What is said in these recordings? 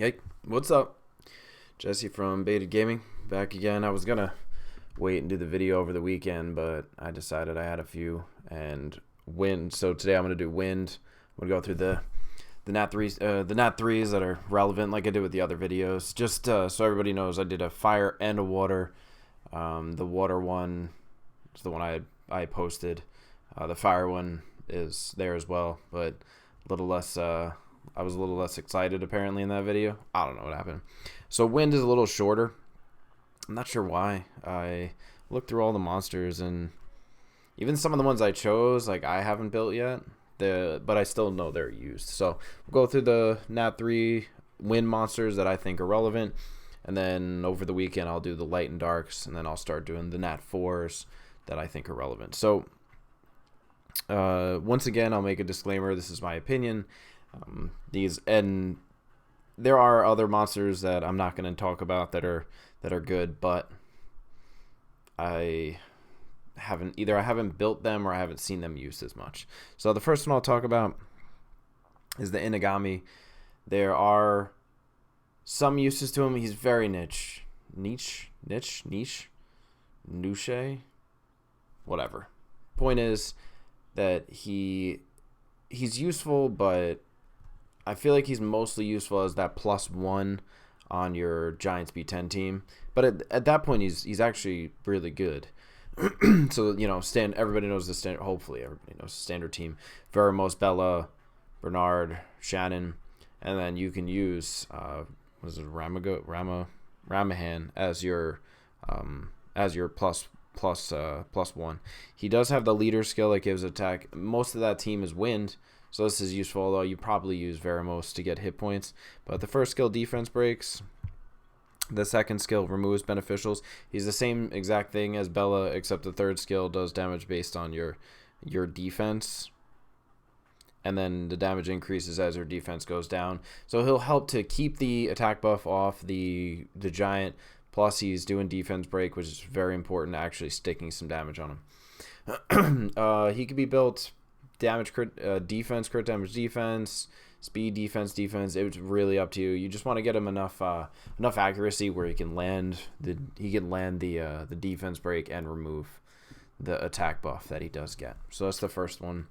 Hey, what's up? Jesse from Baited Gaming, back again. I was gonna wait and do the video over the weekend, but I decided I had a few and wind. So today I'm gonna do wind. I'm gonna go through the nat threes that are relevant, like I did with the other videos. Just so everybody knows, I did a fire and a water. The water one is the one I posted. The fire one is there as well, but a little less. I was a little less excited apparently in that video. I don't know what happened. So wind is a little shorter. I'm not sure why. I looked through all the monsters and even some of the ones I chose, like I haven't built yet. But I still know they're used. So we'll go through the Nat 3 wind monsters that I think are relevant. And then over the weekend I'll do the light and darks, and then I'll start doing the Nat 4s that I think are relevant. So once again, I'll make a disclaimer. This is my opinion. And there are other monsters that I'm not going to talk about that are good, but I haven't built them or I haven't seen them used as much. So the first one I'll talk about is the Inugami. There are some uses to him. He's very niche, whatever. Point is that he's useful, but I feel like he's mostly useful as that +1 on your Giants B10 team. But at that point, he's actually really good. So, you know, everybody knows the standard. Hopefully, everybody knows the standard team: Veramos, Bella, Bernard, Shannon, and then you can use Ramahan as your +1. He does have the leader skill that gives attack. Most of that team is wind, so this is useful, although you probably use Veramos to get hit points. But the first skill, defense breaks. The second skill, removes beneficials. He's the same exact thing as Bella, except the third skill does damage based on your defense. And then the damage increases as your defense goes down. So he'll help to keep the attack buff off the giant. Plus he's doing defense break, which is very important, actually sticking some damage on him. He could be built damage crit, defense, crit damage defense, speed defense. It's really up to you. You just want to get him enough accuracy where he can land the defense break and remove the attack buff that he does get. So that's the first one.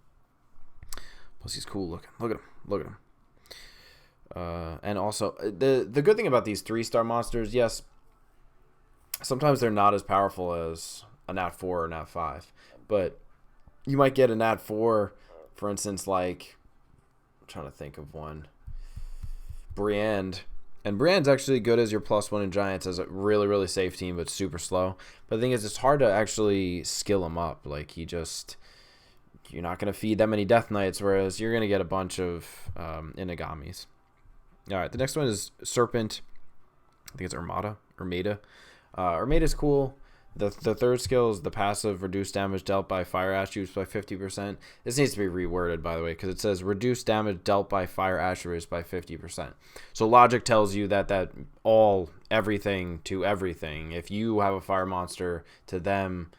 Plus he's cool looking. Look at him. And also the good thing about these 3-star monsters, yes, sometimes they're not as powerful as a Nat 4 or Nat 5, but you might get a Nat 4, for instance, like, I'm trying to think of one, Brienne. And Brienne's actually good as your +1 in Giants as a really, really safe team, but super slow. But the thing is, it's hard to actually skill him up. Like, you're not going to feed that many Death Knights, whereas you're going to get a bunch of Inugamis. All right, the next one is Serpent. I think it's Armada. Armada's cool. The third skill is the passive, reduced damage dealt by fire attributes by 50%. This needs to be reworded, by the way, because it says reduced damage dealt by fire attributes by 50%. So logic tells you that everything to everything. If you have a fire monster, to them,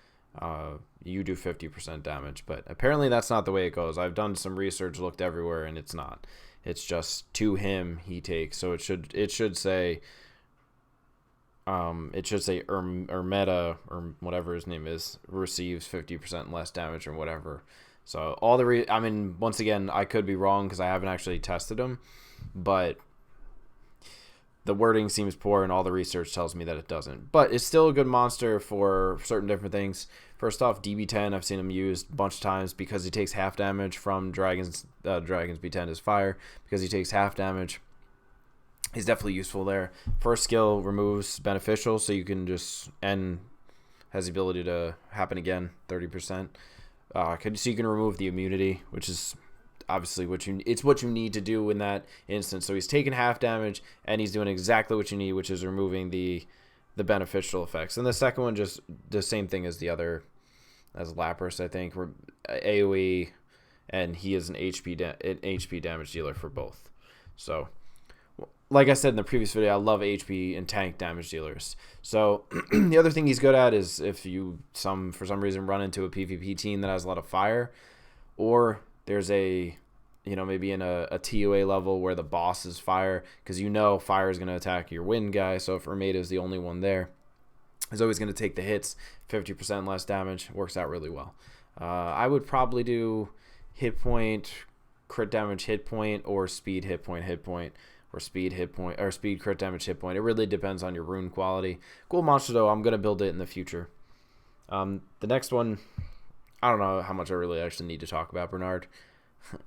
you do 50% damage. But apparently that's not the way it goes. I've done some research, looked everywhere, and it's not. It's just to him he takes. So it should say. Ermeta, or whatever his name is, receives 50% less damage or whatever. So once again, I could be wrong because I haven't actually tested them, but the wording seems poor and all the research tells me that it doesn't. But it's still a good monster for certain different things. First off, DB10, I've seen him used a bunch of times because he takes half damage from Dragon's B10 is fire, because he takes half damage. He's definitely useful there. First skill, removes beneficial, so you can has the ability to happen again, 30%. So you can remove the immunity, which is obviously what you need to do in that instance. So he's taking half damage, and he's doing exactly what you need, which is removing the beneficial effects. And the second one, just the same thing as the other, as Lapras, I think, AoE, and he is an HP damage dealer for both. So, like I said in the previous video, I love HP and tank damage dealers. So the other thing he's good at is if you for some reason run into a PvP team that has a lot of fire, or there's a maybe in a TOA level where the boss is fire, because fire is going to attack your wind guy. So if Ermeda is the only one there, he's always going to take the hits, 50% less damage. Works out really well. I would probably do hit point, crit damage, hit point, or speed, hit point, or speed, hit point, or speed, crit damage, hit point. It really depends on your rune quality. Cool monster, though. I'm going to build it in the future. The next one, I don't know how much I really actually need to talk about Bernard.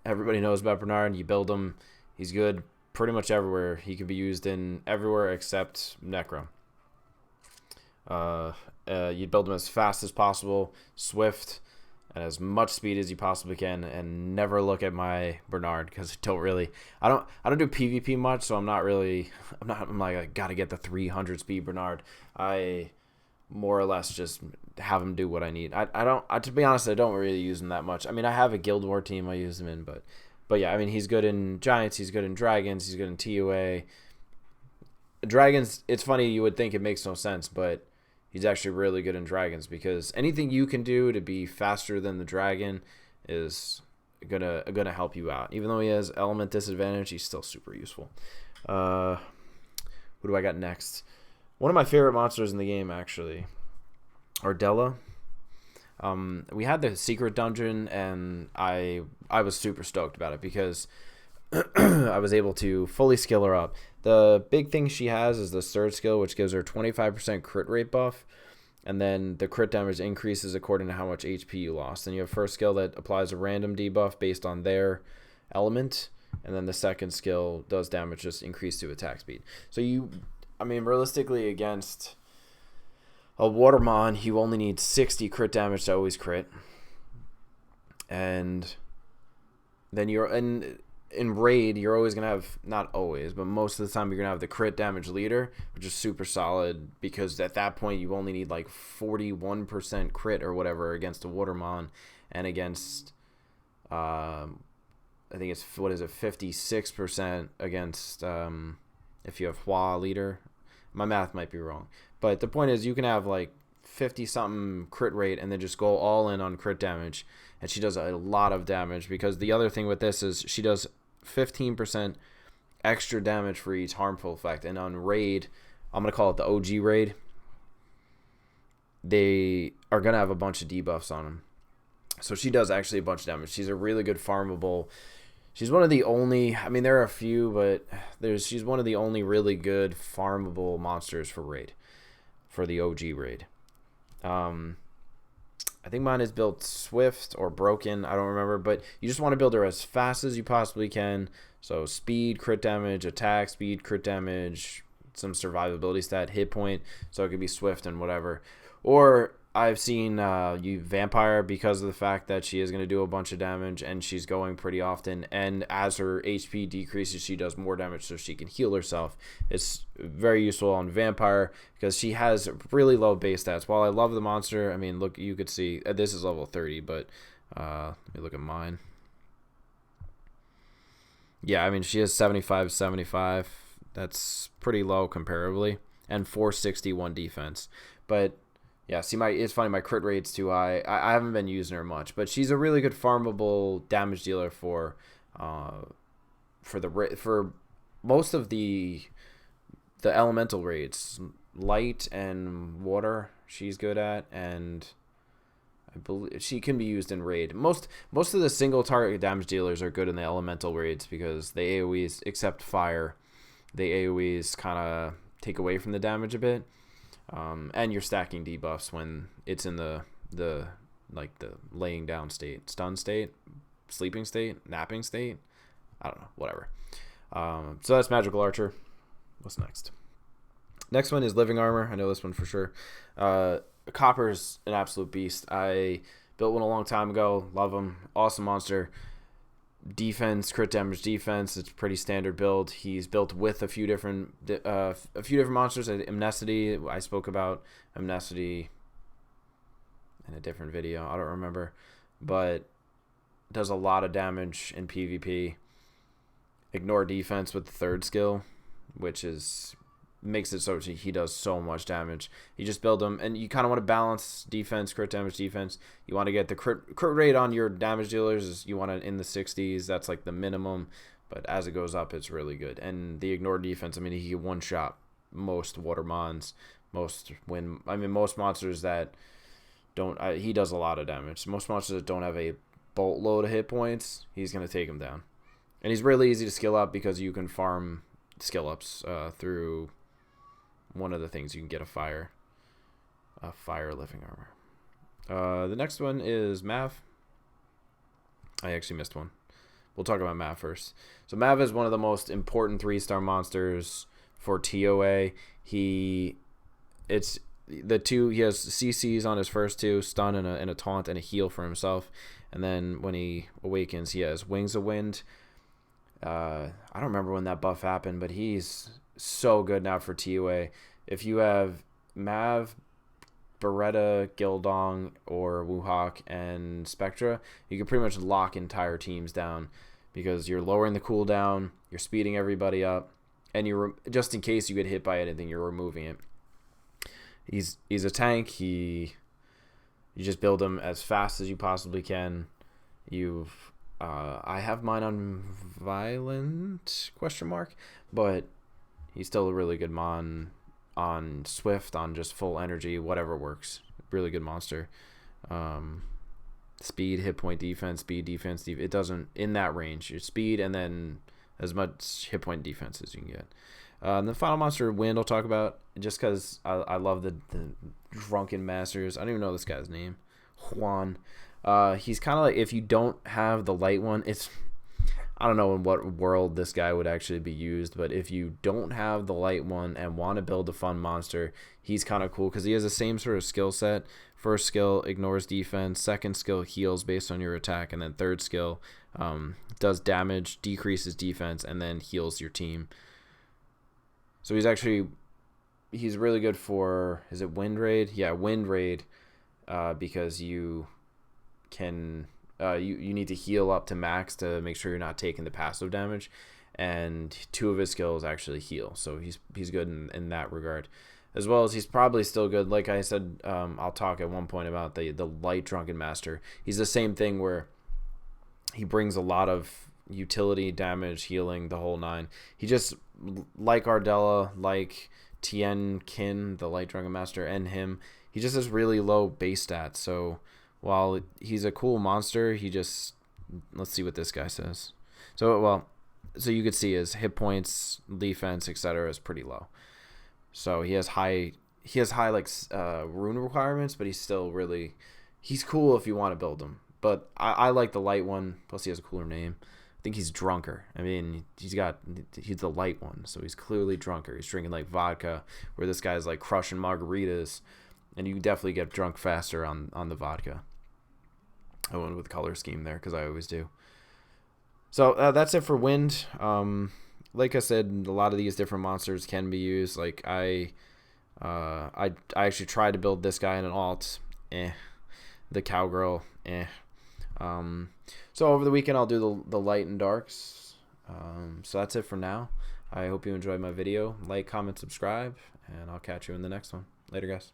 Everybody knows about Bernard. You build him. He's good pretty much everywhere. He can be used in everywhere except Necro. You build him as fast as possible, swift, and as much speed as you possibly can, and never look at my Bernard, because I don't do PvP much, so I'm like, I gotta get the 300 speed Bernard. I more or less just have him do what I need. To be honest, I don't really use him that much. I mean, I have a Guild War team I use him in, but yeah, I mean, he's good in Giants, he's good in Dragons, he's good in TOA. Dragons, it's funny, you would think it makes no sense, but he's actually really good in Dragons, because anything you can do to be faster than the dragon is gonna help you out. Even though he has element disadvantage, he's still super useful. Who do I got next? One of my favorite monsters in the game, actually, Ardella. We had the secret dungeon, and I was super stoked about it, because I was able to fully skill her up. The big thing she has is the third skill, which gives her 25% crit rate buff, and then the crit damage increases according to how much HP you lost. And you have first skill that applies a random debuff based on their element, and then the second skill does damage just increase to attack speed. So realistically, against a Watermon, you only need 60 crit damage to always crit, and then in raid, you're always going to have, not always, but most of the time, you're going to have the crit damage leader, which is super solid, because at that point, you only need like 41% crit or whatever against a Watermon, and against, I think it's, 56% against, if you have Hua leader. My math might be wrong. But the point is, you can have like 50-something crit rate and then just go all in on crit damage. And she does a lot of damage, because the other thing with this is she does 15% extra damage for each harmful effect. And on raid, I'm going to call it the OG raid, they are going to have a bunch of debuffs on them. So she does actually a bunch of damage. She's a really good farmable. She's one of the only, I mean, there are a few, but she's one of the only really good farmable monsters for raid, for the OG raid. I think mine is built swift or broken, I don't remember, but you just want to build her as fast as you possibly can. So speed, crit damage, attack, speed, crit damage, some survivability stat, hit point, so it could be swift and whatever. Or I've seen you vampire, because of the fact that she is going to do a bunch of damage and she's going pretty often, and as her HP decreases, she does more damage so she can heal herself. It's very useful on vampire, because she has really low base stats. While I love the monster, I mean, look, you could see this is level 30, but let me look at mine. Yeah, I mean, she has 75. That's pretty low comparably, and 461 defense. But yeah, see, it's funny, my crit rate's too high. I haven't been using her much, but she's a really good farmable damage dealer for most of the elemental raids. Light and water, she's good at, and I believe she can be used in raid. Most of the single target damage dealers are good in the elemental raids, because they AoEs, except fire, they AoEs kind of take away from the damage a bit. And you're stacking debuffs when it's in the laying down state, stun state, sleeping state, napping state. I don't know, whatever. So that's Magical Archer. What's next? Next one is Living Armor. I know this one for sure. Copper's an absolute beast. I built one a long time ago. Love him. Awesome monster. Defense, crit damage, defense. It's pretty standard build. He's built with a few different monsters. Amnesty. I spoke about Amnesty in a different video. I don't remember, but does a lot of damage in PvP. Ignore defense with the third skill, which is makes it so he does so much damage. You just build him, and you kind of want to balance defense, crit damage, defense. You want to get the crit rate on your damage dealers. You want it in the 60s. That's like the minimum. But as it goes up, it's really good. And the ignore defense, I mean, he can one-shot most water mons, most monsters that don't. He does a lot of damage. Most monsters that don't have a boatload of hit points, he's going to take them down. And he's really easy to skill up because you can farm skill ups through one of the things. You can get a fire living armor. The next one is Mav. I actually missed one. We'll talk about Mav first. So Mav is one of the most important 3-star monsters for TOA. He has CCs on his first 2, stun and a taunt and a heal for himself. And then when he awakens, he has Wings of Wind. I don't remember when that buff happened, but he's so good now for TOA. If you have Mav, Beretta, Gildong, or Wuhawk, and Spectra, you can pretty much lock entire teams down because you're lowering the cooldown, you're speeding everybody up, and you're just in case you get hit by anything, you're removing it. He's a tank. You just build him as fast as you possibly can. I have mine on violent ? But he's still a really good mon on Swift, on just full energy, whatever works. Really good monster. Speed, hit point, defense, speed, defense. It doesn't, in that range. Your speed and then as much hit point defense as you can get. And the final monster, Wind, I'll talk about just because I love the drunken masters. I don't even know this guy's name. Juan. He's kind of like, if you don't have the light one, I don't know in what world this guy would actually be used, but if you don't have the light one and want to build a fun monster, he's kind of cool because he has the same sort of skill set. First skill ignores defense, second skill heals based on your attack, and then third skill does damage, decreases defense, and then heals your team. So he's really good for, is it Wind Raid? Yeah, Wind Raid, because you can you need to heal up to max to make sure you're not taking the passive damage, and 2 of his skills actually heal, so he's good in that regard, as well as he's probably still good. Like I said, I'll talk at one point about the light drunken master. He's the same thing where he brings a lot of utility, damage, healing, the whole 9. He just, like Ardella, like Tien Kin, the light drunken master, and him, he just has really low base stats. So while he's a cool monster, let's see what this guy says. So you could see his hit points, defense, etc. is pretty low. So he has high like rune requirements, but he's cool if you want to build him. But I like the light one. Plus he has a cooler name. I think he's drunker. I mean, he's the light one, so he's clearly drunker. He's drinking like vodka, where this guy's like crushing margaritas, and you definitely get drunk faster on the vodka. I went with color scheme there because I always do. So that's it for Wind. Like I said, a lot of these different monsters can be used. Like I actually tried to build this guy in an alt. The cowgirl. So over the weekend I'll do the light and darks. So that's it for now. I hope you enjoyed my video. Like, comment, subscribe, and I'll catch you in the next one. Later, guys.